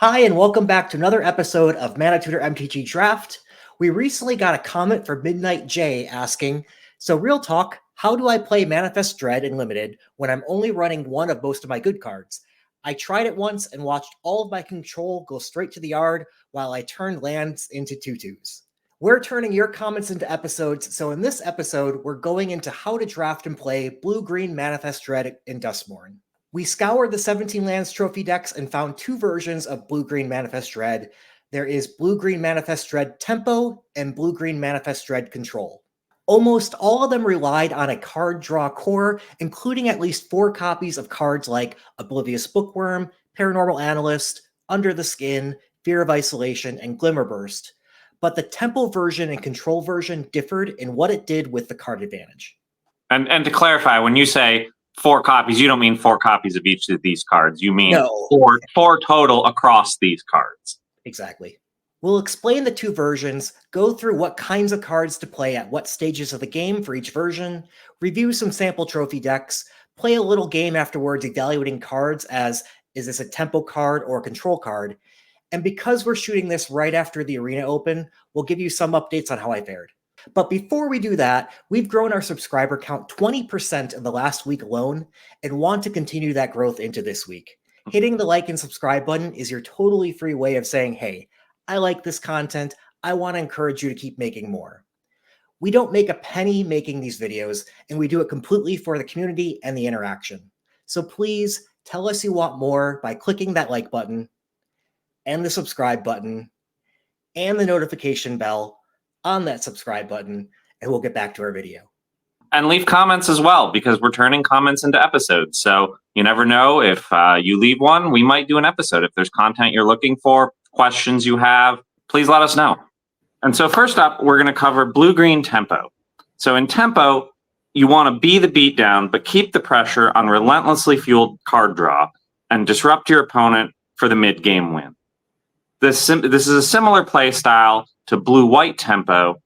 Hi, and welcome back to another episode of ManaTutor MTG Draft. We recently got a comment from Midnight J asking, so real talk, how do I play Manifest Dread in Limited when I'm only running one of most of my good cards? I tried it once and watched all of my control go straight to the yard while I turned lands into tutus. We're turning your comments into episodes, so in this episode, we're going into how to draft and play Blue-Green Manifest Dread in Duskmourn. We scoured the 17 lands trophy decks and found two versions of Blue-Green Manifest Dread. There is Blue-Green Manifest Dread Tempo and Blue-Green Manifest Dread Control. Almost all of them relied on a card draw core, including at least 4 copies of cards like Oblivious Bookworm, Paranormal Analyst, Under the Skin, Fear of Isolation, and Glimmerburst. But the Tempo version and Control version differed in what it did with the card advantage. And to clarify, when you say 4 copies, you don't mean 4 copies of each of these cards. You mean No. four total across these cards. Exactly. We'll explain the two versions, go through what kinds of cards to play at what stages of the game for each version, review some sample trophy decks, play a little game afterwards evaluating cards as, is this a tempo card or a control card? And because we're shooting this right after the Arena Open, we'll give you some updates on how I fared. But before we do that, we've grown our subscriber count 20% in the last week alone and want to continue that growth into this week. Hitting the like and subscribe button is your totally free way of saying, hey, I like this content. I want to encourage you to keep making more. We don't make a penny making these videos, and we do it completely for the community and the interaction. So please tell us you want more by clicking that like button and the subscribe button and the notification bell on that subscribe button, and we'll get back to our video. And leave comments as well, because we're turning comments into episodes. So you never know, if you leave one, we might do an episode. If there's content you're looking for, questions you have, please let us know. And so first up, we're going to cover blue-green tempo. So in tempo, you want to be the beatdown, but keep the pressure on relentlessly fueled card draw and disrupt your opponent for the mid-game win. This is a similar play style to blue-white tempo,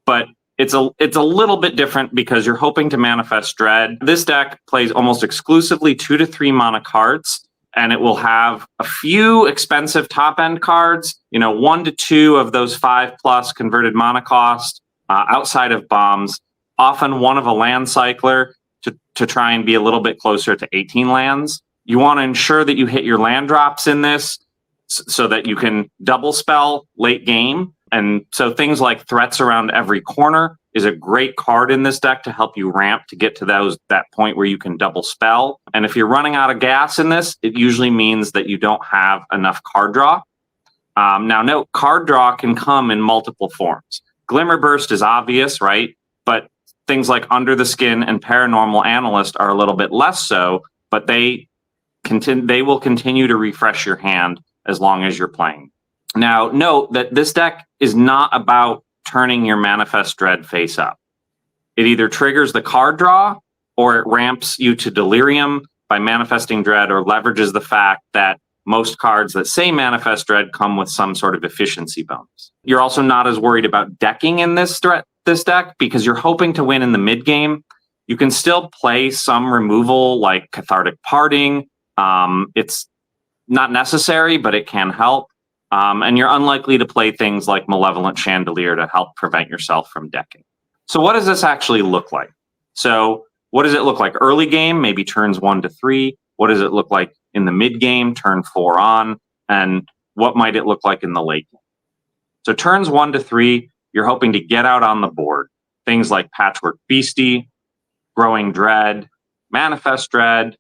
but it's a little bit different because you're hoping to manifest dread. This deck plays almost exclusively 2 to 3 mana cards, and it will have a few expensive top-end cards, 1 to 2 of those 5+ converted mana cost outside of bombs, often one of a land cycler to try and be a little bit closer to 18 lands. You want to ensure that you hit your land drops in this so that you can double spell late game. And so things like Threats Around Every Corner is a great card in this deck to help you ramp to get to that point where you can double spell. And if you're running out of gas in this, it usually means that you don't have enough card draw. Now note, card draw can come in multiple forms. Glimmerburst is obvious, right? But things like Under the Skin and Paranormal Analyst are a little bit less so, but they will continue to refresh your hand as long as you're playing. Now, note that this deck is not about turning your Manifest Dread face up. It either triggers the card draw, or it ramps you to Delirium by manifesting Dread, or leverages the fact that most cards that say Manifest Dread come with some sort of efficiency bonus. You're also not as worried about decking in this deck because you're hoping to win in the mid game. You can still play some removal like Cathartic Parting. It's not necessary, but it can help. And you're unlikely to play things like Malevolent Chandelier to help prevent yourself from decking. So what does this actually look like? So what does it look like early game, maybe turns 1 to 3? What does it look like in the mid game, turn 4 on? And what might it look like in the late game? So turns 1 to 3, you're hoping to get out on the board. Things like Patchwork Beastie, Growing Dread, Manifest Dread,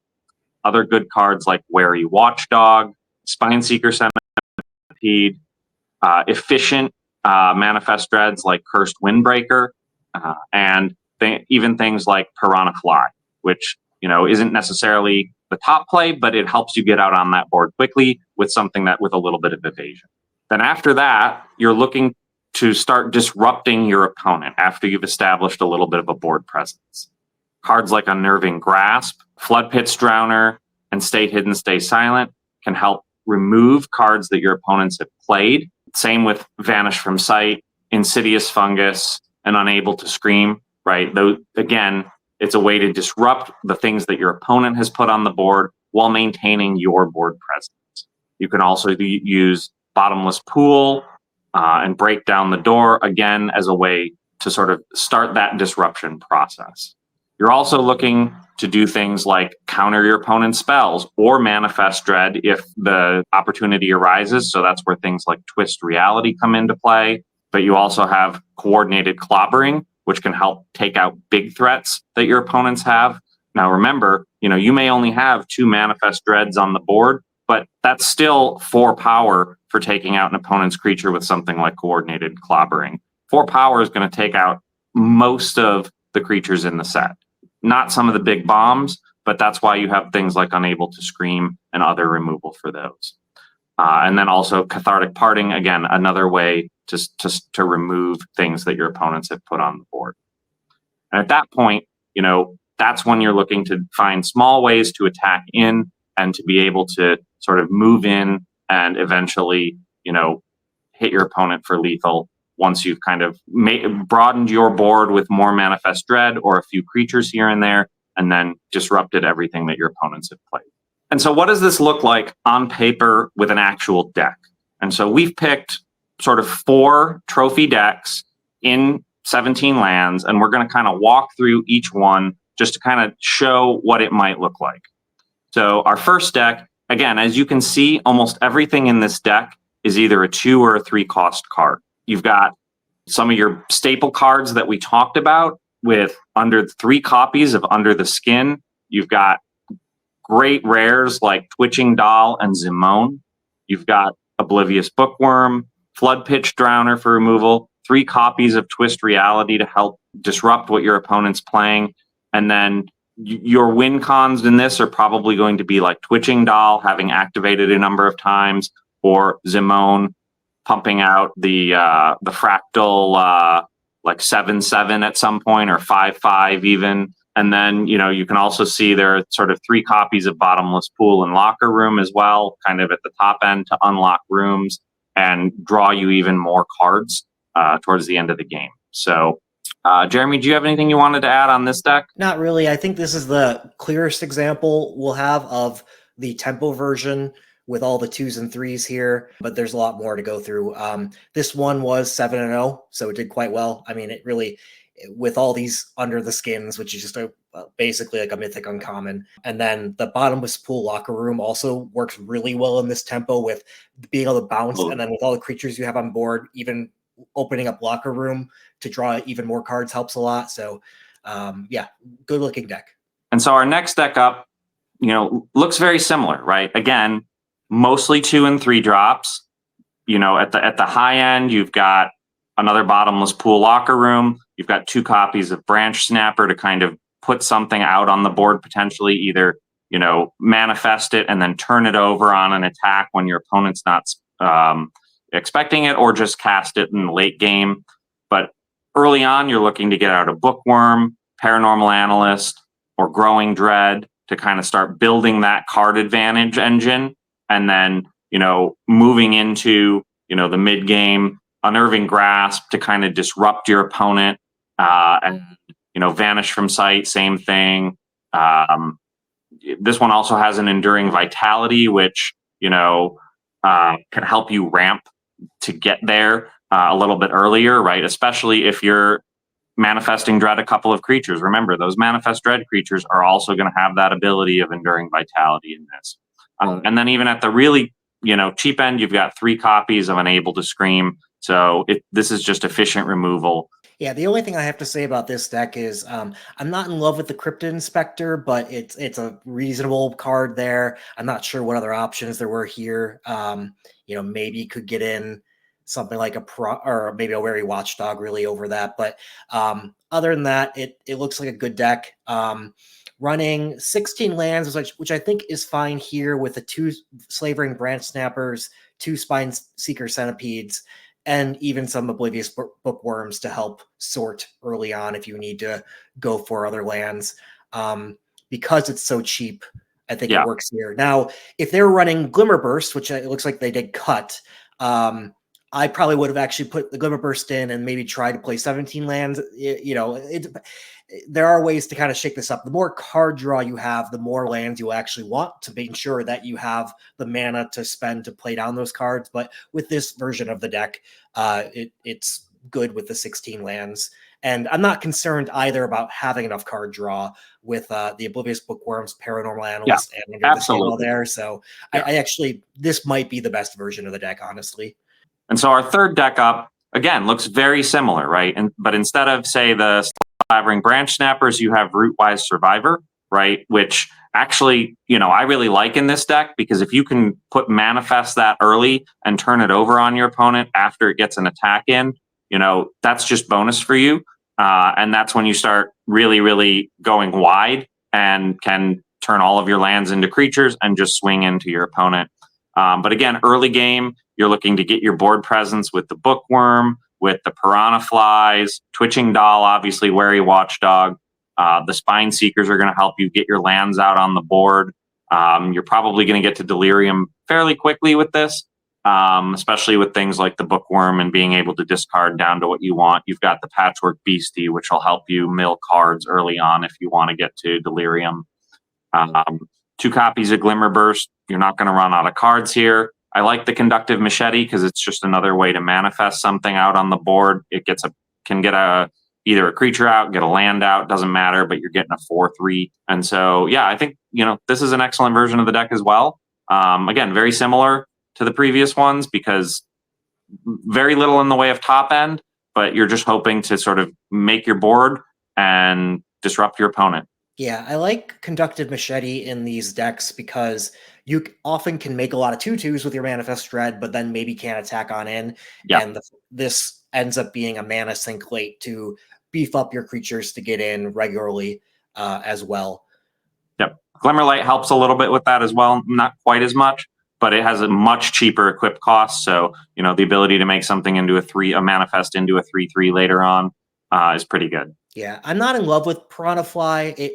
other good cards like Wary Watchdog, Spineseeker Centipede, efficient Manifest Dreads like Cursed Windbreaker, and even things like Piranha Fly, which isn't necessarily the top play, but it helps you get out on that board quickly with something with a little bit of evasion. Then after that, you're looking to start disrupting your opponent after you've established a little bit of a board presence. Cards like Unnerving Grasp, Flood Pit's Drowner, and Stay Hidden, Stay Silent can help remove cards that your opponents have played. Same with Vanish from Sight, Insidious Fungus, and Unable to Scream, right? Though, again, it's a way to disrupt the things that your opponent has put on the board while maintaining your board presence. You can also use Bottomless Pool and Break Down the Door, again, as a way to sort of start that disruption process. You're also looking to do things like counter your opponent's spells or manifest dread if the opportunity arises. So that's where things like Twist Reality come into play. But you also have coordinated clobbering, which can help take out big threats that your opponents have. Now, remember, you may only have 2 manifest dreads on the board, but that's still 4 power for taking out an opponent's creature with something like coordinated clobbering. 4 power is going to take out most of the creatures in the set. Not some of the big bombs, but that's why you have things like Unable to Scream and other removal for those. And then also Cathartic Parting, again, another way to remove things that your opponents have put on the board. And at that point, that's when you're looking to find small ways to attack in and to be able to sort of move in and eventually, hit your opponent for lethal once you've kind of broadened your board with more Manifest Dread or a few creatures here and there, and then disrupted everything that your opponents have played. And so what does this look like on paper with an actual deck? And so we've picked sort of 4 trophy decks in 17 lands, and we're going to kind of walk through each one just to kind of show what it might look like. So our first deck, again, as you can see, almost everything in this deck is either a 2 or a 3 cost card. You've got some of your staple cards that we talked about with 3 copies of Under the Skin. You've got great rares like Twitching Doll and Zimone. You've got Oblivious Bookworm, Flood Pitch Drowner for removal, 3 copies of Twist Reality to help disrupt what your opponent's playing. And then your win cons in this are probably going to be like Twitching Doll having activated a number of times, or Zimone pumping out the fractal like 7/7 at some point, or 5/5 even. And then, you can also see there are sort of 3 copies of Bottomless Pool and Locker Room as well, kind of at the top end to unlock rooms and draw you even more cards towards the end of the game. So, Jeremy, do you have anything you wanted to add on this deck? Not really. I think this is the clearest example we'll have of the tempo version with all the 2s and 3s here, but there's a lot more to go through. This one was 7-0, so it did quite well. I mean, it really, with all these Under the Skins, which is just basically like a mythic uncommon. And then the Bottomless Pool Locker Room also works really well in this tempo with being able to bounce, and then with all the creatures you have on board, even opening up Locker Room to draw even more cards helps a lot. So yeah, good looking deck. And so our next deck up, looks very similar, right? Again, mostly 2 and 3 drops. At the high end, you've got another Bottomless Pool Locker Room. You've got 2 copies of Branch Snapper to kind of put something out on the board, potentially either, manifest it and then turn it over on an attack when your opponent's not expecting it, or just cast it in the late game. But early on, you're looking to get out a Bookworm, Paranormal Analyst, or Growing Dread to kind of start building that card advantage engine. And then, moving into, the mid game, Unnerving Grasp to kind of disrupt your opponent, and, Vanish from Sight, same thing. This one also has an Enduring Vitality, which, can help you ramp to get there a little bit earlier, right? Especially if you're manifesting dread a couple of creatures. Remember, those manifest dread creatures are also going to have that ability of Enduring Vitality in this. And then even at the really, cheap end, you've got 3 copies of Unable to Scream. So this is just efficient removal. Yeah, the only thing I have to say about this deck is I'm not in love with the Cryptid Inspector, but it's a reasonable card there. I'm not sure what other options there were here. Maybe you could get in something like or maybe a Wary Watchdog really over that. But other than that, it looks like a good deck. Running 16 lands, which I think is fine here with the 2 Slavering Branch Snappers, 2 Spine Seeker Centipedes, and even some Oblivious Bookworms to help sort early on if you need to go for other lands. Because it's so cheap, I think it works here. Now, if they're running Glimmer Burst, which it looks like they did cut, I probably would have actually put the Glimmer Burst in and maybe tried to play 17 lands. There are ways to kind of shake this up. The more card draw you have, the more lands you'll actually want to make sure that you have the mana to spend to play down those cards. But with this version of the deck, it's good with the 16 lands. And I'm not concerned either about having enough card draw with the Oblivious Bookworms, Paranormal Analyst, and Under the Scale there. So I actually, this might be the best version of the deck, honestly. And so our third deck up, again, looks very similar, right? But instead of, say, the Slavering Branch Snappers, you have Rootwise Survivor, right? Which actually, I really like in this deck, because if you can manifest that early and turn it over on your opponent after it gets an attack in, that's just bonus for you. And that's when you start really, really going wide and can turn all of your lands into creatures and just swing into your opponent. But again, early game, you're looking to get your board presence with the Bookworm, with the Piranha Flies, Twitching Doll, obviously Wary Watchdog. The Spine Seekers are going to help you get your lands out on the board. You're probably going to get to Delirium fairly quickly with this, especially with things like the Bookworm and being able to discard down to what you want. You've got the Patchwork Beastie, which will help you mill cards early on if you want to get to Delirium. 2 copies of Glimmer Burst. You're not going to run out of cards here. I like the Conductive Machete because it's just another way to manifest something out on the board. It can get either a creature out, get a land out, doesn't matter, but you're getting a 4/3. And so, yeah, I think, this is an excellent version of the deck as well. Again, very similar to the previous ones because very little in the way of top end, but you're just hoping to sort of make your board and disrupt your opponent. Yeah, I like Conductive Machete in these decks because you often can make a lot of 2/2s with your Manifest Dread, but then maybe can't attack on in. Yep. And this ends up being a mana sink late to beef up your creatures to get in regularly as well. Yep. Glimmerlight helps a little bit with that as well. Not quite as much, but it has a much cheaper equip cost. So, the ability to make something into a manifest into a 3/3 later on is pretty good. Yeah, I'm not in love with Piranha Fly.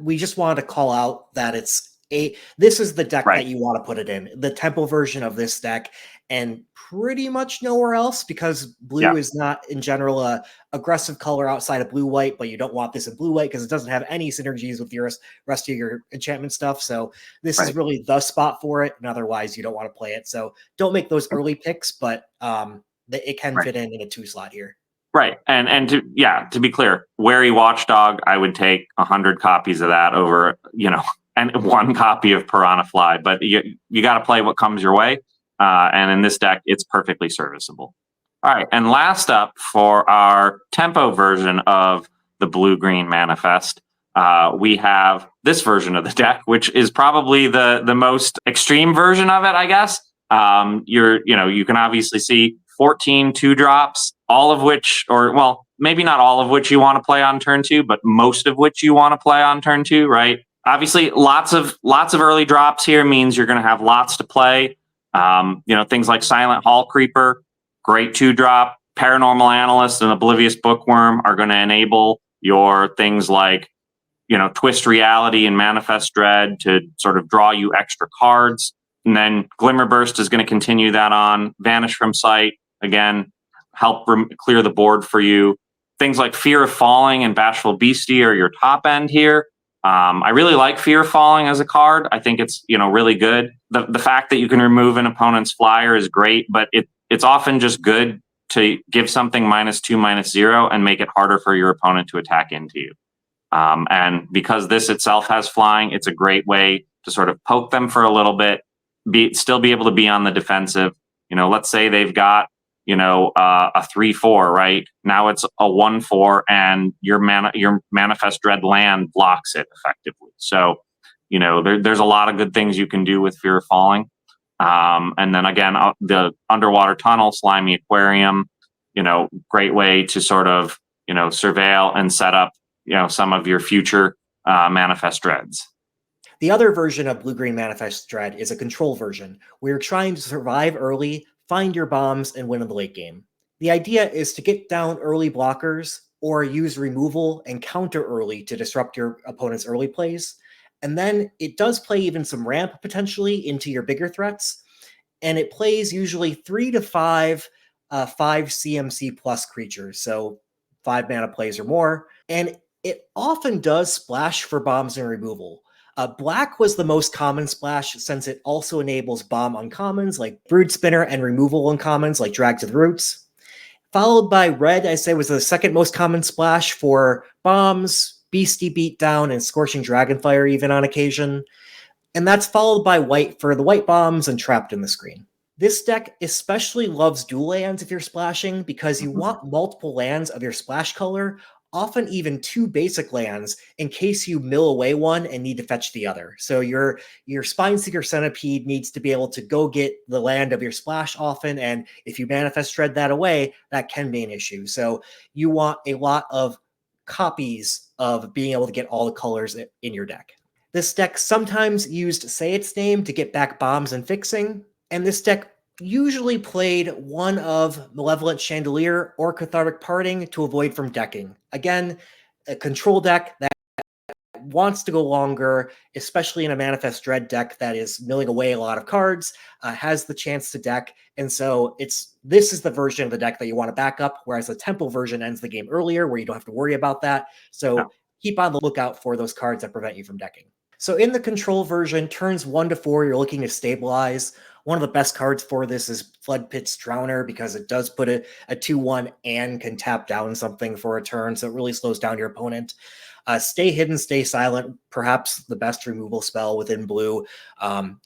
We just wanted to call out that this is the deck that you want to put it in. The tempo version of this deck, and pretty much nowhere else, because blue is not in general a aggressive color outside of blue-white, but you don't want this in blue-white because it doesn't have any synergies with the rest of your enchantment stuff. So this is really the spot for it, and otherwise you don't want to play it. So don't make those early picks, but it can fit in a 2-slot here. Right. And to be clear, Wary Watchdog, I would take 100 copies of that over, and 1 copy of Piranha Fly. But you got to play what comes your way. And in this deck, it's perfectly serviceable. All right. And last up for our tempo version of the blue-green manifest, we have this version of the deck, which is probably the most extreme version of it, I guess. You can obviously see 14 2-drops, all of which, maybe not all of which you want to play on turn 2, but most of which you want to play on turn 2, right? Obviously, lots of early drops here means you're going to have lots to play. Things like Silent Hall Creeper, great 2-drop. Paranormal Analyst and Oblivious Bookworm are going to enable your things like, Twist Reality and Manifest Dread to sort of draw you extra cards. And then Glimmer Burst is going to continue that on. Vanish from Sight, again, help clear the board for you. Things like Fear of Falling and Bashful Beastie are your top end here. I really like Fear of Falling as a card. I think it's really good. The fact that you can remove an opponent's flyer is great, but it's often just good to give something -2/-0 and make it harder for your opponent to attack into you. And because this itself has flying, it's a great way to sort of poke them for a little bit, still be able to be on the defensive. Let's say they've got a 3/4, right? Now it's a 1/4, and your Manifest Dread land blocks it effectively. So, there's a lot of good things you can do with Fear of Falling. And then again, the Underwater Tunnel, Slimy Aquarium, great way to sort of, surveil and set up, some of your future Manifest Dreads. The other version of Blue-Green Manifest Dread is a control version, where you're trying to survive early, find your bombs, and win in the late game. The idea is to get down early blockers, or use removal and counter early to disrupt your opponent's early plays. And then it does play even some ramp potentially into your bigger threats. And it plays usually 3 to 5 5 CMC plus creatures, so 5 mana plays or more, and it often does splash for bombs and removal. Black was the most common splash since it also enables bomb uncommons like Brood Spinner and removal uncommons like Drag to the Roots. Followed by red, I say was the second most common splash for bombs, Beastie Beatdown, and Scorching Dragonfire even on occasion. And that's followed by white for the white bombs and Trapped in the Screen. This deck especially loves dual lands if you're splashing because you want multiple lands of your splash color, often even 2 basic lands in case you mill away one and need to fetch the other. So your Spineseeker Centipede needs to be able to go get the land of your splash often, and if you Manifest Dread that away, that can be an issue. So you want a lot of copies of being able to get all the colors in your deck. This deck sometimes used Say Its Name to get back bombs and fixing, and this deck usually played one of Malevolent Chandelier or Cathartic Parting to avoid from decking. Again, a control deck that wants to go longer, especially in a Manifest Dread deck that is milling away a lot of cards, has the chance to deck, and so this is the version of the deck that you want to back up, whereas the Temple version ends the game earlier, where you don't have to worry about that. So keep on the lookout for those cards that prevent you from decking. So in the control version, turns 1 to 4, you're looking to stabilize. One of the best cards for this is Floodpit's Drowner because it does put a 2/1 and can tap down something for a turn, so it really slows down your opponent. Stay Hidden, Stay Silent, perhaps the best removal spell within blue.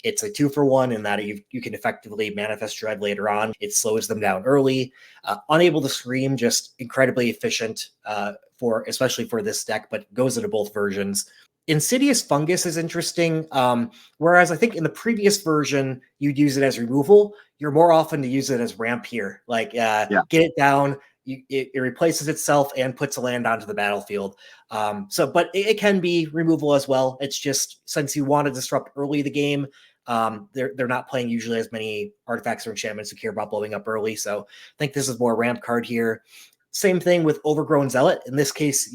It's a 2-for-1 in that you can effectively Manifest Dread later on. It slows them down early. Unable to Scream, just incredibly efficient especially for this deck, but goes into both versions. Insidious Fungus is interesting, whereas I think in the previous version, you'd use it as removal. You're more often to use it as ramp here. Like, get it down, it replaces itself and puts a land onto the battlefield. But it can be removal as well. It's just, since you want to disrupt early the game, they're not playing usually as many artifacts or enchantments who care about blowing up early. So I think this is more ramp card here. Same thing with Overgrown Zealot. In this case,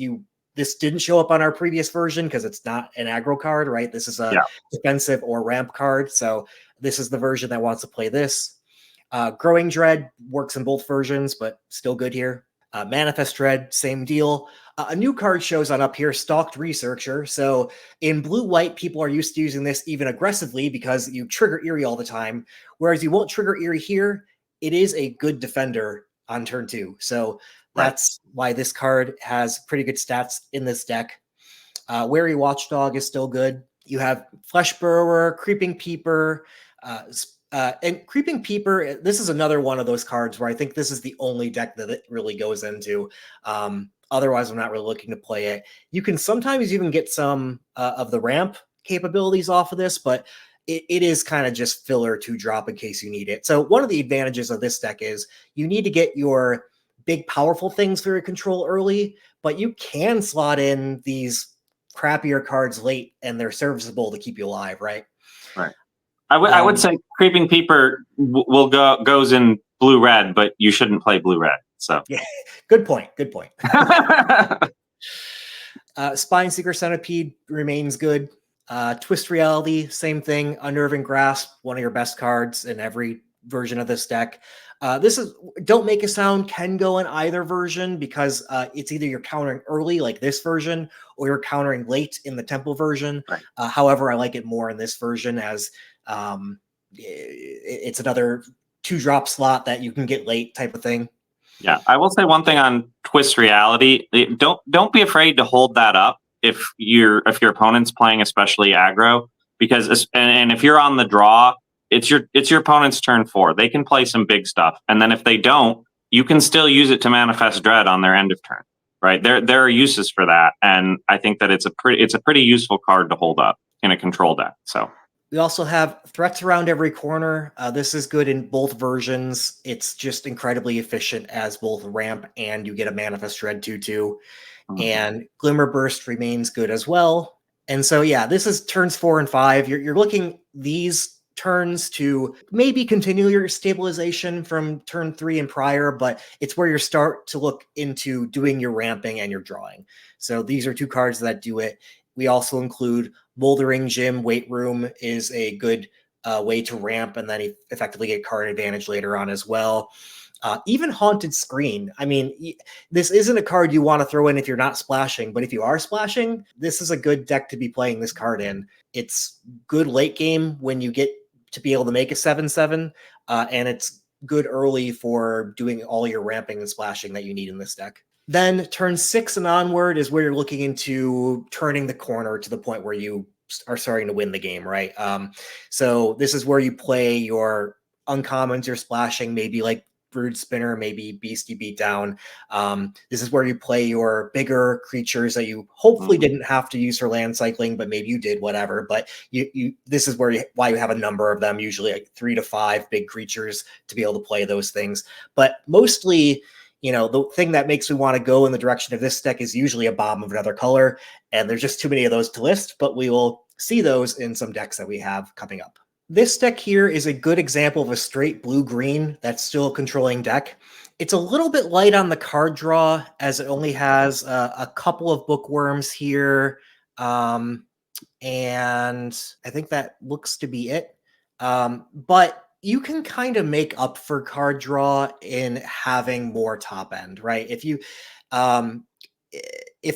this didn't show up on our previous version because it's not an aggro card, right? This is a defensive or ramp card. So this is the version that wants to play this. Growing Dread works in both versions, but still good here. Manifest Dread, same deal. A new card shows on up here, Stalked Researcher. So in blue-white, people are used to using this even aggressively because you trigger Eerie all the time, whereas you won't trigger Eerie here. It is a good defender on turn 2. So that's why this card has pretty good stats in this deck. Wary Watchdog is still good. You have Flesh Burrower, Creeping Peeper, and Creeping Peeper. This is another one of those cards where I think this is the only deck that it really goes into. Otherwise, I'm not really looking to play it. You can sometimes even get some of the ramp capabilities off of this, but it is kind of just filler to drop in case you need it. So one of the advantages of this deck is you need to get your big powerful things for your control early, but you can slot in these crappier cards late and they're serviceable to keep you alive, right? Right. I would say Creeping Peeper goes in blue-red, but you shouldn't play blue-red. So yeah, good point. Good point. Spineseeker Centipede remains good. Twist Reality, same thing. Unnerving Grasp, one of your best cards in every version of this deck. This is Don't Make a Sound can go in either version because it's either you're countering early like this version or you're countering late in the Temple version. Right. However, I like it more in this version as it's another 2-drop slot that you can get late type of thing. Yeah, I will say one thing on Twist Reality. Don't be afraid to hold that up if your opponent's playing especially aggro, because and if you're on the draw, it's your opponent's turn 4. They can play some big stuff, and then if they don't, you can still use it to Manifest Dread on their end of turn. Right? There are uses for that, and I think that it's a pretty useful card to hold up in a control deck. So. We also have Threats Around Every Corner. This is good in both versions. It's just incredibly efficient as both ramp and you get a Manifest Dread 2/2. And Glimmer Burst remains good as well. And so, yeah, this is turns 4 and 5. You're looking these turns to maybe continue your stabilization from turn 3 and prior, but it's where you start to look into doing your ramping and your drawing. So these are 2 cards that do it. We also include Moldering Gym. Weight Room is a good way to ramp and then effectively get card advantage later on as well. Even Haunted Screen. I mean, this isn't a card you want to throw in if you're not splashing, but if you are splashing, this is a good deck to be playing this card in. It's good late game when you get to be able to make a 7/7, and it's good early for doing all your ramping and splashing that you need in this deck. Then turn 6 and onward is where you're looking into turning the corner to the point where you are starting to win the game, right? So this is where you play your uncommons, your splashing, maybe like Brood Spinner, maybe Beastie Beatdown. This is where you play your bigger creatures that you hopefully didn't have to use for land cycling, but maybe you did, whatever. But this is where why you have a number of them, usually like 3 to 5 big creatures to be able to play those things. But mostly, the thing that makes me want to go in the direction of this deck is usually a bomb of another color, and there's just too many of those to list, but we will see those in some decks that we have coming up. This deck here is a good example of a straight blue-green that's still a controlling deck. It's a little bit light on the card draw, as it only has a couple of bookworms here, and I think that looks to be it. But you can kind of make up for card draw in having more top end, right? If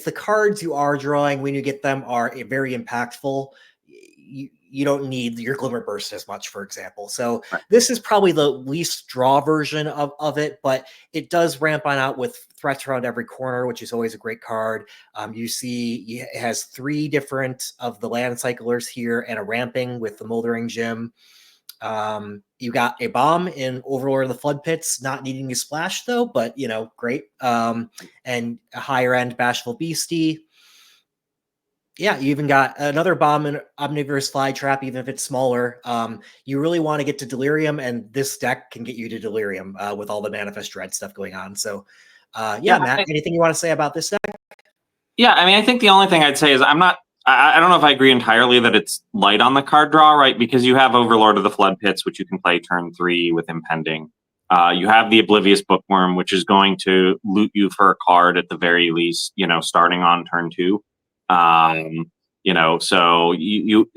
the cards you are drawing when you get them are very impactful, you don't need your Glimmer Burst as much, for example. So this is probably the least draw version of it, but it does ramp on out with threats around every corner, which is always a great card. You see it has 3 different of the land cyclers here and a ramping with the Moldering Gym. You got a bomb in Overlord of the Flood Pits, not needing to splash though, but great. And a higher end Bashful Beastie. Yeah, you even got another bomb in Omnivorous Flytrap, even if it's smaller. You really want to get to Delirium, and this deck can get you to Delirium with all the Manifest Dread stuff going on. So, Matt, anything you want to say about this deck? Yeah, I mean, I think the only thing I'd say is I don't know if I agree entirely that it's light on the card draw, right? Because you have Overlord of the Flood Pits, which you can play turn 3 with Impending. You have the Oblivious Bookworm, which is going to loot you for a card at the very least, starting on turn 2. So you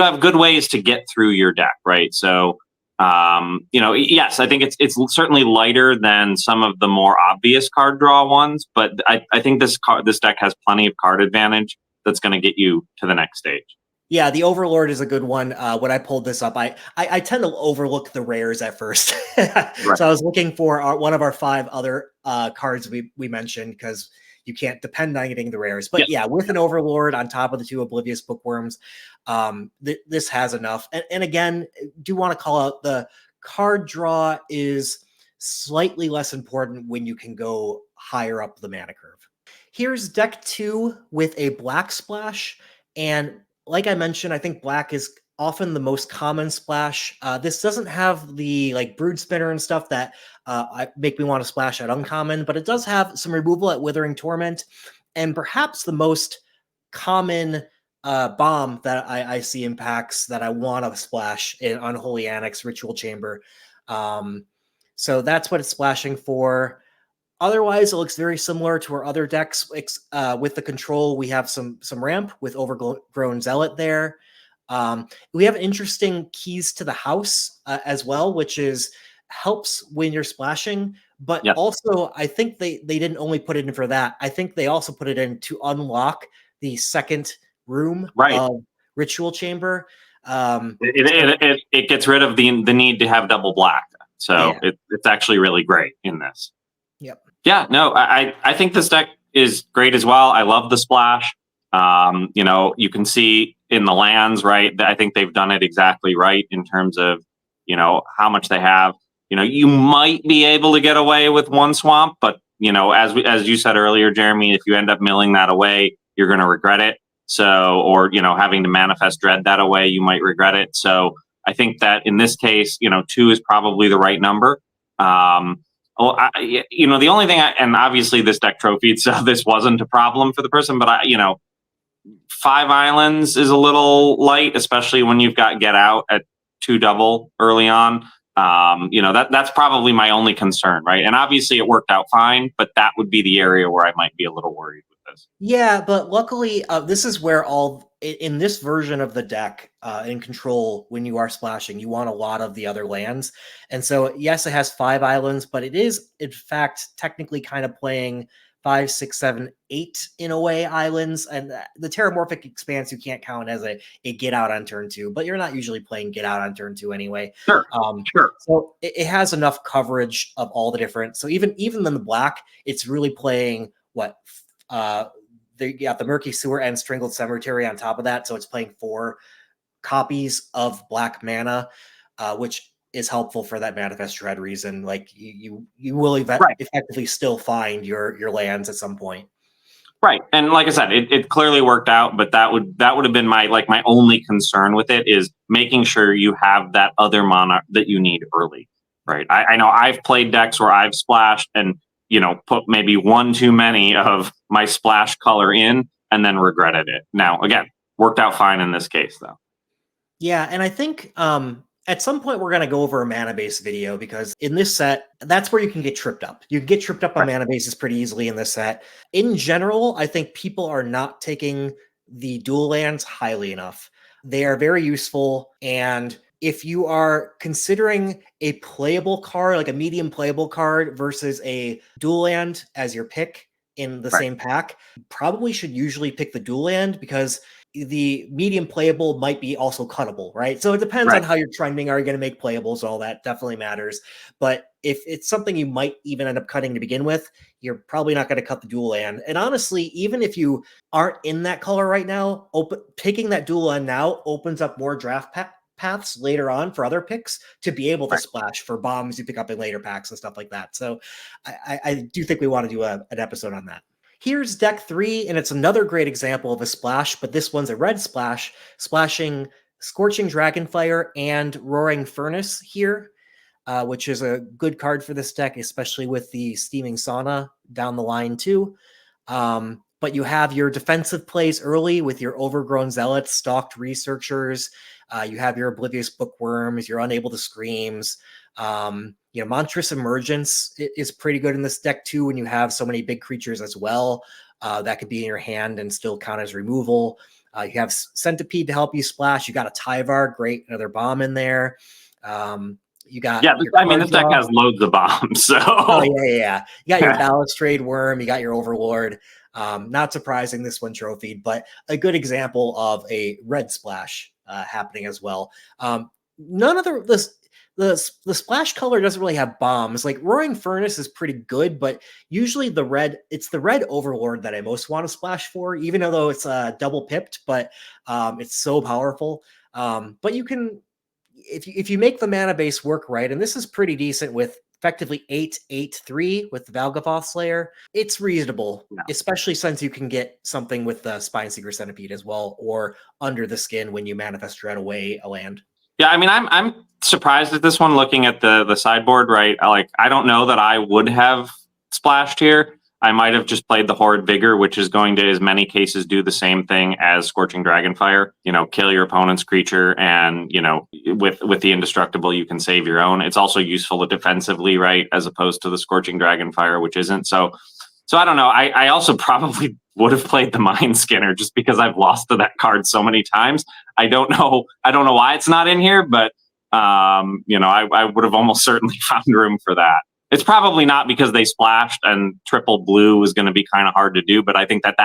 have good ways to get through your deck, right? So, yes, I think it's certainly lighter than some of the more obvious card draw ones, but I think this deck has plenty of card advantage that's going to get you to the next stage. Yeah, the Overlord is a good one. When I pulled this up, I tend to overlook the rares at first. Right. So I was looking for one of our 5 other cards we mentioned, because you can't depend on getting the rares. But yeah, with an Overlord on top of the 2 Oblivious Bookworms, this has enough. And again, do want to call out the card draw is slightly less important when you can go higher up the mana curve. Here's deck 2 with a black splash. And like I mentioned, I think black is often the most common splash. This doesn't have the Brood Spinner and stuff that make me want to splash at uncommon, but it does have some removal at Withering Torment, and perhaps the most common bomb that I see in packs that I want to splash in Unholy Annex, Ritual Chamber. So that's what it's splashing for. Otherwise, it looks very similar to our other decks. With the control, we have some ramp with Overgrown Zealot there. We have interesting keys to the house as well, which helps when you're splashing. But also, I think they didn't only put it in for that. I think they also put it in to unlock the second room of Ritual Chamber. It gets rid of the need to have double black. So it's actually really great in this. Yep. Yeah, no, I think this deck is great as well. I love the splash. You can see in the lands, right? I think they've done it exactly right in terms of, how much they have. You might be able to get away with 1 swamp, but, as you said earlier, Jeremy, if you end up milling that away, you're going to regret it. So, or, having to Manifest Dread that away, you might regret it. So I think that in this case, 2 is probably the right number. The only thing, and obviously this deck trophied, so this wasn't a problem for the person, but 5 islands is a little light, especially when you've got Get Out at 2 double early on. That's probably my only concern, right? And obviously it worked out fine, but that would be the area where I might be a little worried with this. Yeah, but luckily, this is where all in this version of the deck, in control, when you are splashing, you want a lot of the other lands. And so, yes, it has 5 islands, but it is, in fact, technically kind of playing 5, 6, 7, 8 in a way islands. And the Terramorphic Expanse you can't count as a get out on turn 2, but you're not usually playing get out on turn 2 anyway. Sure. So it has enough coverage of all the different. So even in the black, it's really playing what you got the Murky Sewer and Strangled Cemetery on top of that. So it's playing 4 copies of black mana, which is helpful for that Manifest Dread reason. Like you will effectively still find your lands at some point. Right. And like I said, it clearly worked out, but that would have been my only concern with it, is making sure you have that other mana that you need early. Right. I know I've played decks where I've splashed and, put maybe one too many of my splash color in and then regretted it. Now, again, worked out fine in this case, though. Yeah, and I think at some point we're going to go over a mana base video, because in this set, that's where you can get tripped up. You can get tripped up on mana bases pretty easily in this set. In general, I think people are not taking the dual lands highly enough. They are very useful, and if you are considering a playable card, like a medium playable card versus a dual land as your pick in the same pack, probably should usually pick the dual land, because the medium playable might be also cuttable, right? So it depends on how you're trending. Are you going to make playables? All that definitely matters. But if it's something you might even end up cutting to begin with, you're probably not going to cut the dual land. And honestly, even if you aren't in that color right now, picking that dual land now opens up more draft paths later on for other picks to be able to splash for bombs you pick up in later packs and stuff like that. So I do think we want to do an episode on that. Here's deck 3, and it's another great example of a splash, but this one's a red splash, splashing Scorching Dragonfire and Roaring Furnace here, which is a good card for this deck, especially with the Steaming Sauna down the line too. But you have your defensive plays early with your Overgrown Zealots, Stalked Researchers. You have your Oblivious Bookworms, your Unable to Screams. Monstrous Emergence is pretty good in this deck too, when you have so many big creatures as well. That could be in your hand and still count as removal. You have Centipede to help you splash. You got a Tyvar, great, another bomb in there. You got this deck has loads of bombs. So You got your Balustrade Worm, you got your Overlord. Not surprising this one trophied, but a good example of a red splash happening as well. None of the splash color doesn't really have bombs. Like Roaring Furnace is pretty good, but usually it's the red Overlord that I most want to splash for, even though it's double pipped, but it's so powerful. But you can, if you make the mana base work right, and this is pretty decent with effectively 8/8/3 with the Valgafoth Slayer, it's reasonable, especially since you can get something with the Spineseeker Centipede as well, or Under the Skin when you Manifest Dread away a land. Yeah, I mean, I'm surprised at this one, looking at the sideboard, right? I don't know that I would have splashed here. I might have just played the Horrid Vigor, which is going to, in many cases, do the same thing as Scorching Dragonfire. Kill your opponent's creature, and with the Indestructible, you can save your own. It's also useful defensively, right, as opposed to the Scorching Dragonfire, which isn't. So I don't know. I also probably would have played the Mind Skinner, just because I've lost to that card so many times. I don't know why it's not in here, but I would have almost certainly found room for that. It's probably not because they splashed and triple blue was going to be kind of hard to do, but I think that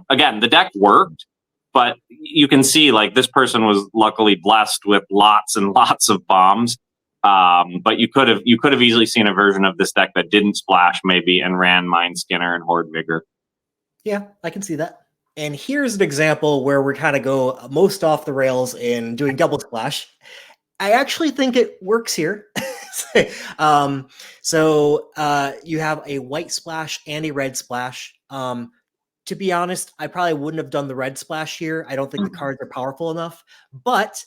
again, the deck worked, but you can see this person was luckily blessed with lots and lots of bombs. But you could have easily seen a version of this deck that didn't splash maybe and ran Mind Skinner and Horrid Vigor. Yeah, I can see that. And here's an example where we kind of go most off the rails in doing double splash. I actually think it works here. So you have a white splash and a red splash. To be honest, I probably wouldn't have done the red splash here. I don't think the cards are powerful enough, but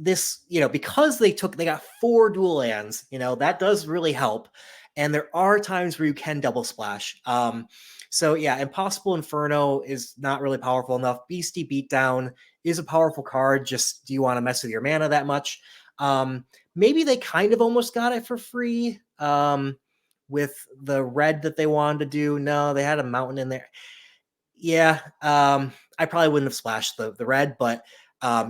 because they got 4 dual lands, that does really help. And there are times where you can double splash. So yeah, Impossible Inferno is not really powerful enough. Beastie Beatdown is a powerful card. Just, do you want to mess with your mana that much? Maybe they kind of almost got it for free with the red that they wanted to do. No, they had a mountain in there. Yeah, I probably wouldn't have splashed the red, but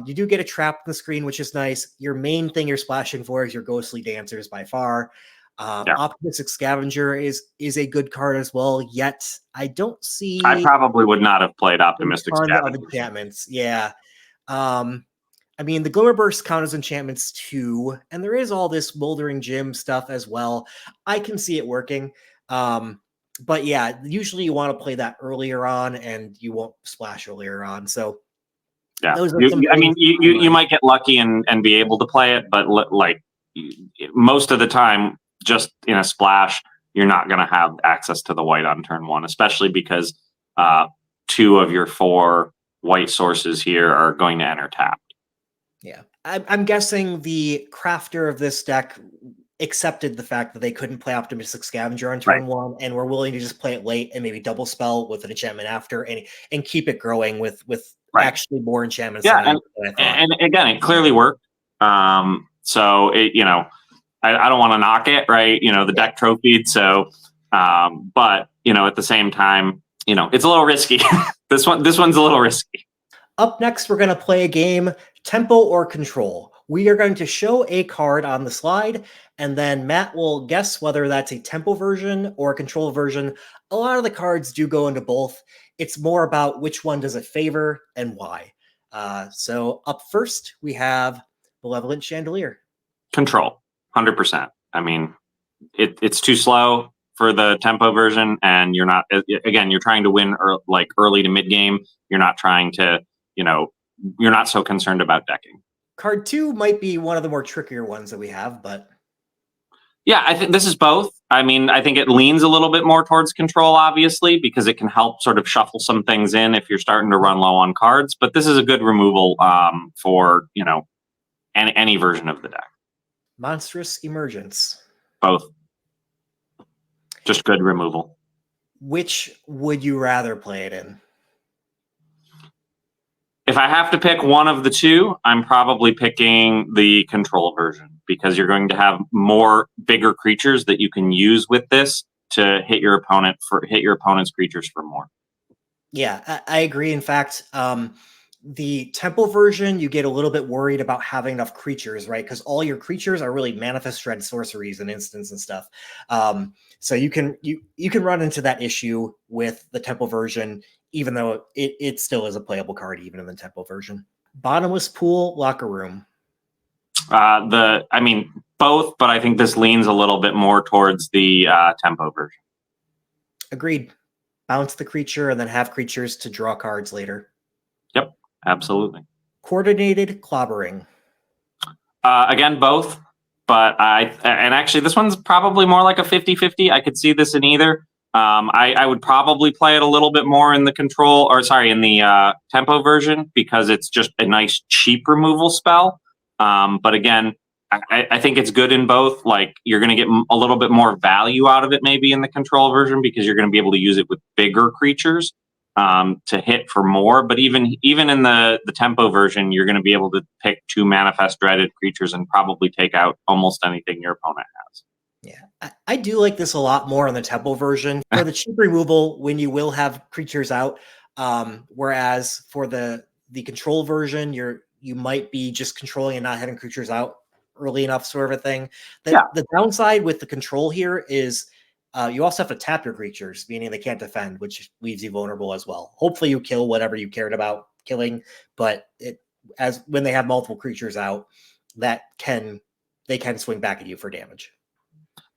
you do get a trap on the screen, which is nice. Your main thing you're splashing for is your Ghostly Dancers by far. Optimistic Scavenger is a good card as well, yet I don't see... I probably would not have played Optimistic ton Scavenger. of enchantments, yeah. I mean, the Glimmer Bursts count as enchantments too, and there is all this Moldering Gym stuff as well. I can see it working. But yeah, usually you want to play that earlier on, and you won't splash earlier on. So yeah, those are some I mean, things you might get lucky and be able to play it, but like most of the time, just in a splash, you're not going to have access to the white on turn one, especially because 2 of your 4 white sources here are going to enter tapped. Yeah, I'm guessing the crafter of this deck accepted the fact that they couldn't play Optimistic Scavenger on turn 1 and were willing to just play it late and maybe double spell with an enchantment after and keep it growing with actually more enchantments. Yeah, and again, it clearly worked. So it, I don't want to knock it, right? The deck trophied. So, but at the same time, it's a little risky. This one's a little risky. Up next, we're going to play a game, Tempo or Control. We are going to show a card on the slide, and then Matt will guess whether that's a Tempo version or a Control version. A lot of the cards do go into both. It's more about which one does it favor and why. So up first, we have Malevolent Chandelier. Control, 100%. I mean, it's too slow for the Tempo version, and you're not, again, you're trying to win early to mid game. You're not trying to, you're not so concerned about decking. Card 2 might be one of the more trickier ones that we have, but... Yeah, I think this is both. I mean, I think it leans a little bit more towards Control, obviously, because it can help sort of shuffle some things in if you're starting to run low on cards. But this is a good removal for, any version of the deck. Monstrous Emergence. Both. Just good removal. Which would you rather play it in? If I have to pick one of the two, I'm probably picking the Control version because you're going to have more bigger creatures that you can use with this to hit your opponent's creatures for more. Yeah, I agree. In fact, the Tempo version, you get a little bit worried about having enough creatures, right? Because all your creatures are really Manifest Dread sorceries and instants and stuff. So you can run into that issue with the Tempo version, even though it still is a playable card, even in the Tempo version. Bottomless Pool, Locker Room. Both, but I think this leans a little bit more towards the Tempo version. Agreed. Bounce the creature and then have creatures to draw cards later. Yep, absolutely. Coordinated Clobbering. Again, both, but actually this one's probably more like a 50-50. I could see this in either. I would probably play it a little bit more in the in the Tempo version because it's just a nice cheap removal spell. But again, I think it's good in both. Like you're going to get a little bit more value out of it maybe in the Control version because you're going to be able to use it with bigger creatures to hit for more. But even in the Tempo version, you're going to be able to pick 2 Manifest Dreaded creatures and probably take out almost anything your opponent has. Yeah, I do like this a lot more on the Tempo version for the cheap removal when you will have creatures out. Whereas for the Control version, you might be just controlling and not having creatures out early enough, sort of a thing. The downside with the Control here is you also have to tap your creatures, meaning they can't defend, which leaves you vulnerable as well. Hopefully you kill whatever you cared about killing, but when they have multiple creatures out, they can swing back at you for damage.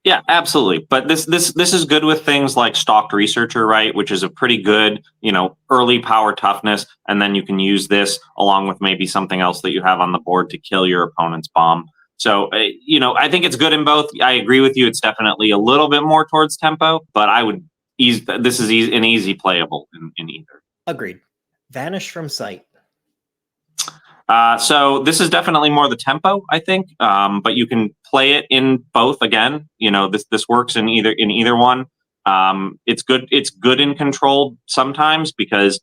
Yeah, absolutely. But this is good with things like Stalked Researcher, right? Which is a pretty good, early power toughness. And then you can use this along with maybe something else that you have on the board to kill your opponent's bomb. So, I think it's good in both. I agree with you. It's definitely a little bit more towards Tempo, but this is an easy playable in either. Agreed. Vanish from Sight. So this is definitely more the Tempo, I think, but you can play it in both. Again, this works in either one. It's good. It's good in Control sometimes because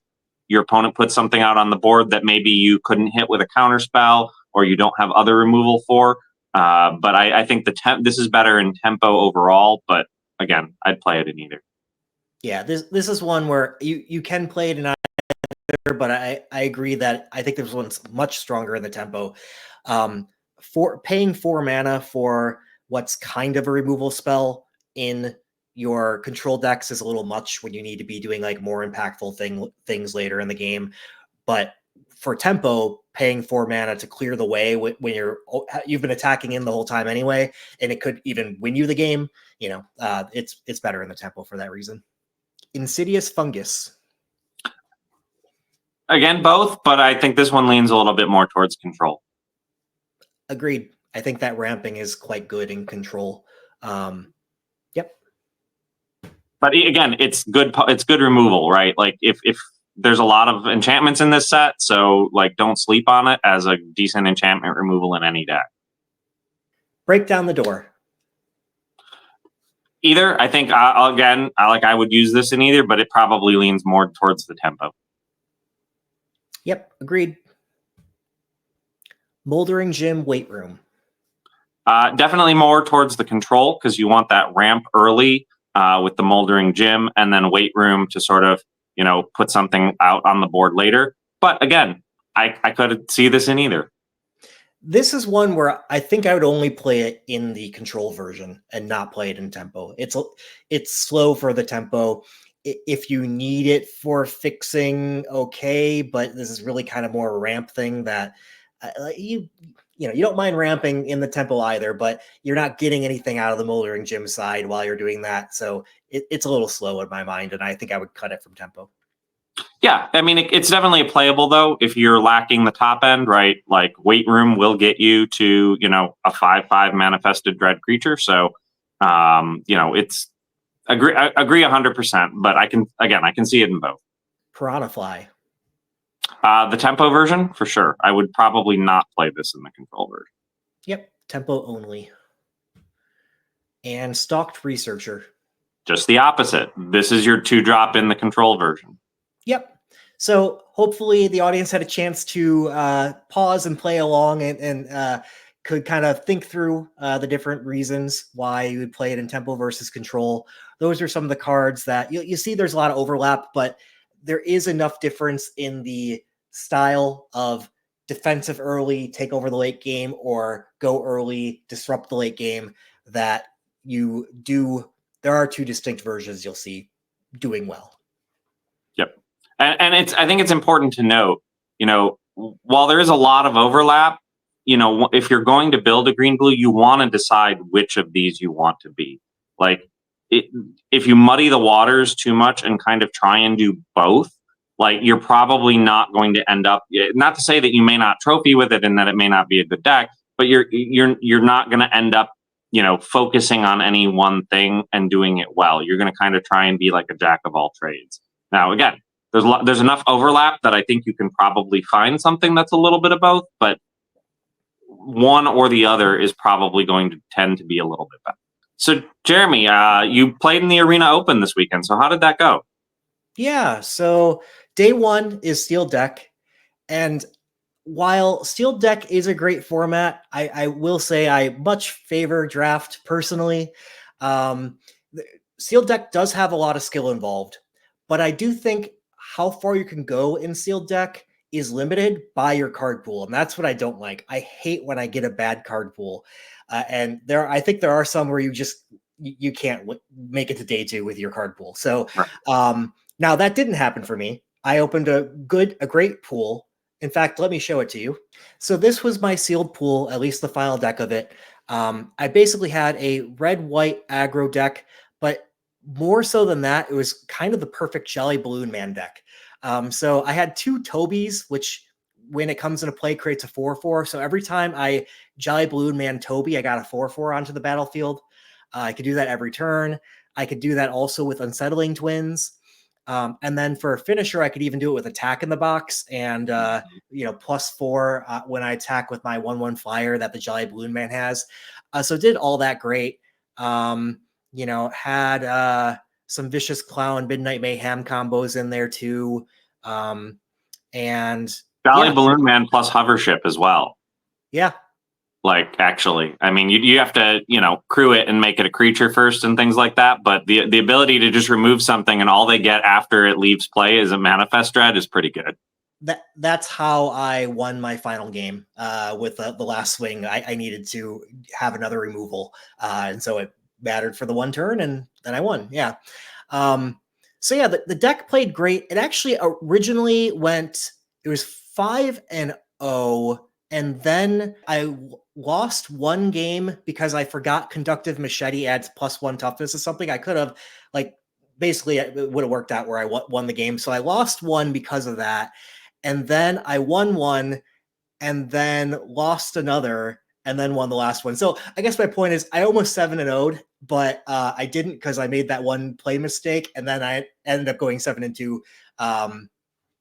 your opponent puts something out on the board that maybe you couldn't hit with a counter spell or you don't have other removal for. But I think this is better in Tempo overall. But again, I'd play it in either. Yeah, this is one where you can play it in but I agree that I think this one's much stronger in the tempo. For paying 4 mana for what's kind of a removal spell in your control decks is a little much when you need to be doing like more impactful things later in the game. But for tempo, paying 4 mana to clear the way when you've been attacking in the whole time anyway, and it could even win you the game, it's better in the tempo for that reason. Insidious Fungus. Again, both, but I think this one leans a little bit more towards control. Agreed. I think that ramping is quite good in control. Yep. But again, it's good. It's good removal, right? Like if there's a lot of enchantments in this set, so like don't sleep on it as a decent enchantment removal in any deck. Break down the door. Either. I think I would use this in either, but it probably leans more towards the tempo. Yep, agreed. Moldering Gym Weight Room. Definitely more towards the control because you want that ramp early with the Moldering Gym, and then Weight Room to sort of put something out on the board later. But again, I could see this in either. This is one where I think I would only play it in the control version and not play it in tempo. It's slow for the tempo. If you need it for fixing, okay, but this is really kind of more a ramp thing that you don't mind ramping in the tempo either, but you're not getting anything out of the Moldering Gym side while you're doing that. So it's a little slow in my mind, and I think I would cut it from tempo. Yeah, I mean, it's definitely playable, though, if you're lacking the top end, right? Like, Weight Room will get you to, a 5/5 manifested dread creature. So, it's agree 100%, but I can see it in both. Piranha Fly. The tempo version, for sure. I would probably not play this in the control version. Yep, tempo only. And Stalked Researcher. Just the opposite. This is your 2-drop in the control version. Yep. So hopefully the audience had a chance to pause and play along and could kind of think through the different reasons why you would play it in tempo versus control. Those are some of the cards that you see there's a lot of overlap, but there is enough difference in the style of defensive early, take over the late game, or go early, disrupt the late game that there are 2 distinct versions you'll see doing well. Yep. And I think it's important to note, while there is a lot of overlap, if you're going to build a green blue, you want to decide which of these you want to be. Like, if you muddy the waters too much and kind of try and do both, like, you're probably not going to end up. Not to say that you may not trophy with it and that it may not be a good deck, but you're not going to end up, focusing on any one thing and doing it well. You're going to kind of try and be like a jack of all trades. Now, again, there's enough overlap that I think you can probably find something that's a little bit of both, but one or the other is probably going to tend to be a little bit better. So, Jeremy, you played in the Arena Open this weekend. So how did that go? Yeah, so day 1 is Steel Deck. And while Steel Deck is a great format, I will say I much favor Draft personally. Steel Deck does have a lot of skill involved, but I do think how far you can go in Steel Deck is limited by your card pool, and that's what I don't like. I hate when I get a bad card pool, and I think there are some where you can't make it to day 2 with your card pool. So now that didn't happen for me. I opened a great pool. In fact, let me show it to you. So this was my sealed pool, at least the final deck of it. I basically had a red-white aggro deck, but more so than that, it was kind of the perfect Jolly Balloon Man deck. So I had 2 Tobies, which when it comes into play creates a 4/4. So every time I Jolly Balloon Man Toby, I got a 4/4 onto the battlefield. I could do that every turn. I could do that also with Unsettling Twins. And then for a finisher, I could even do it with Attack in the Box and, +4 when I attack with my 1/1 flyer that the Jolly Balloon Man has. So did all that great. Had some Vicious Clown, Midnight Mayhem combos in there too. And Jolly Balloon Man plus Hovership as well. Yeah. Like, actually, I mean, you have to, crew it and make it a creature first and things like that. But the ability to just remove something and all they get after it leaves play is a Manifest Dread is pretty good. That's how I won my final game with the last swing. I needed to have another removal, and so it mattered for the one turn, and then I won. Yeah. So yeah, the deck played great. It actually originally went. It was 5-0, and then I lost one game because I forgot Conductive Machete adds +1 toughness or something. I could have basically it would have worked out where I won the game. So I lost one because of that. And then I won one and then lost another and then won the last one. So I guess my point is I almost 7-0'd, but I didn't because I made that one play mistake. And then I ended up going 7-2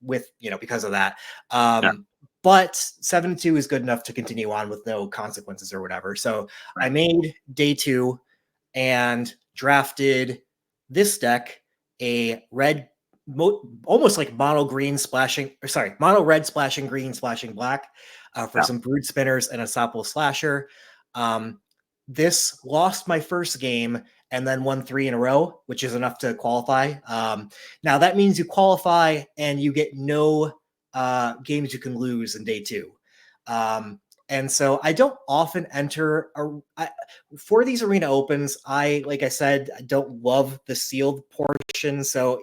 with, because of that. Yeah. But 7-2 is good enough to continue on with no consequences or whatever. So I made day 2 and drafted this deck, a red, almost like mono red splashing green splashing black for some brood spinners and a Soppel Slasher. This lost my first game and then won 3 in a row, which is enough to qualify. Now that means you qualify and you get no games you can lose in day 2. And so I don't often enter for these arena opens. Like I said, I don't love the sealed portion. So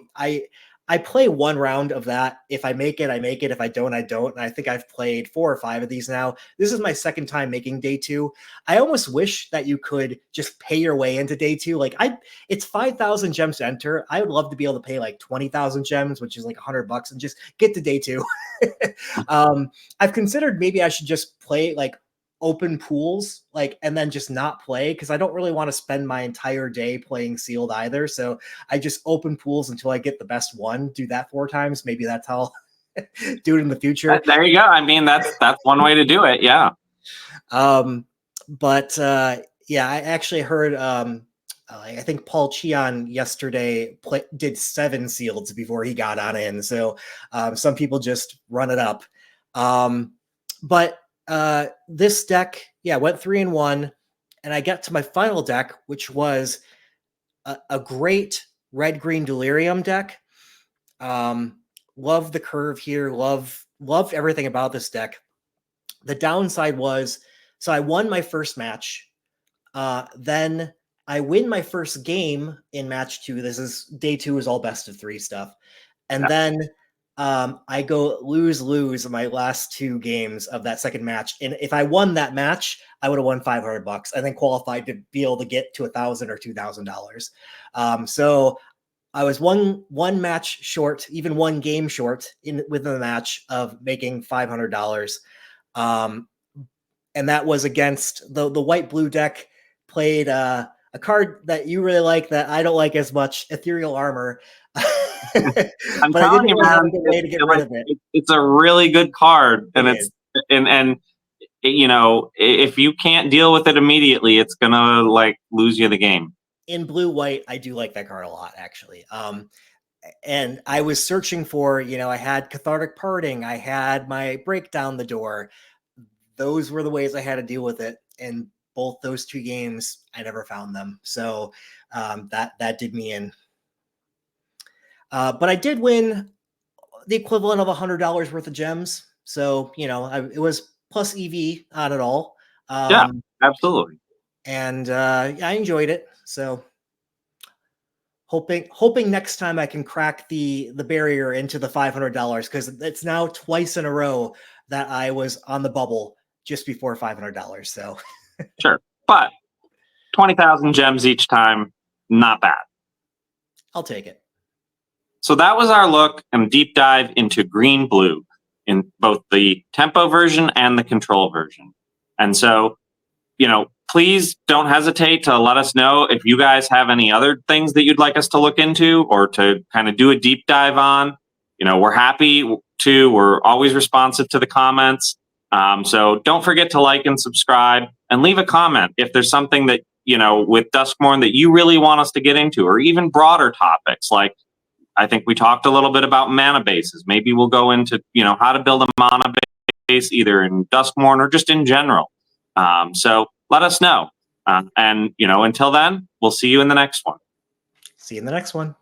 I play one round of that. If I make it, I make it. If I don't, I don't. And I think I've played 4 or 5 of these now. This is my second time making day 2. I almost wish that you could just pay your way into day 2. It's 5,000 gems to enter. I would love to be able to pay 20,000 gems, which is $100, and just get to day 2. I've considered maybe I should just play open pools, and then just not play, because I don't really want to spend my entire day playing sealed either. So I just open pools until I get the best one, do that 4 times. Maybe that's how I'll do it in the future. There you go. I mean, that's one way to do it. Yeah. But yeah, I actually heard, I think Paul Cheon yesterday did 7 sealeds before he got on in. So some people just run it up. But this deck, went 3-1, and I got to my final deck, which was a great red-green Delirium deck. Love the curve here. Loved everything about this deck. The downside was, so I won my first match. Then I win my first game in match 2. This is day 2 is all best of 3 stuff. And then I go lose in my last 2 games of that second match. And if I won that match, I would have won $500 and then qualified to be able to get to $1,000 or $2,000. So I was one match short, even one game short within the match of making $500. And that was against the white-blue deck played a card that you really like that I don't like as much, Ethereal Armor. I'm telling you, man, it's a really good card, and and if you can't deal with it immediately, it's gonna lose you the game. In blue-white, I do like that card a lot, actually. And I was searching for, I had Cathartic Parting, I had my Break Down the Door. Those were the ways I had to deal with it. And both those 2 games, I never found them. So that did me in. But I did win the equivalent of $100 worth of gems. So, it was plus EV on it all. Yeah, absolutely. And I enjoyed it. So hoping next time I can crack the barrier into the $500, because it's now twice in a row that I was on the bubble just before $500. So sure, but 20,000 gems each time, not bad. I'll take it. So that was our look and deep dive into green blue in both the tempo version and the control version. And so, please don't hesitate to let us know if you guys have any other things that you'd like us to look into or to kind of do a deep dive on. We're happy to, we're always responsive to the comments. So don't forget to like and subscribe and leave a comment if there's something that, with Duskmourn that you really want us to get into, or even broader topics. Like, I think we talked a little bit about mana bases. Maybe we'll go into, how to build a mana base either in Duskmourn or just in general. So let us know. And, until then, we'll see you in the next one. See you in the next one.